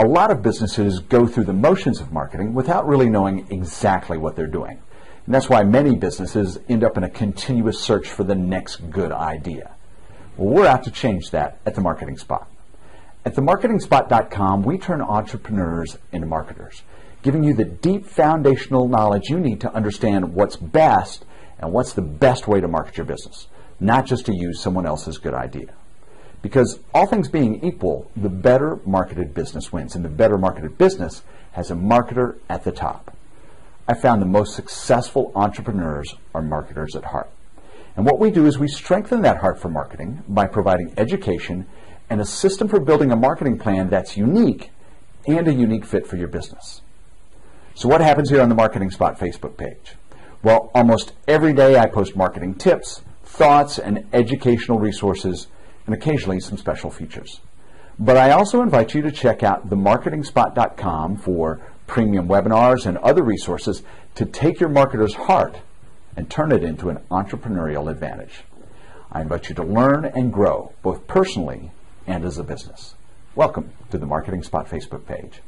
A lot of businesses go through the motions of marketing without really knowing exactly what they're doing. And that's why many businesses end up in a continuous search for the next good idea. Well, we're out to change that at The Marketing Spot. At themarketingspot.com, we turn entrepreneurs into marketers, giving you the deep foundational knowledge you need to understand what's best and what's the best way to market your business, not just to use someone else's good idea. Because all things being equal, the better marketed business wins, and the better marketed business has a marketer at the top. I found the most successful entrepreneurs are marketers at heart. And what we do is we strengthen that heart for marketing by providing education and a system for building a marketing plan that's unique and a unique fit for your business. So what happens here on the Marketing Spot Facebook page? Well, almost every day I post marketing tips, thoughts, and educational resources, and occasionally some special features. But I also invite you to check out themarketingspot.com for premium webinars and other resources to take your marketer's heart and turn it into an entrepreneurial advantage. I invite you to learn and grow, both personally and as a business. Welcome to the Marketing Spot Facebook page.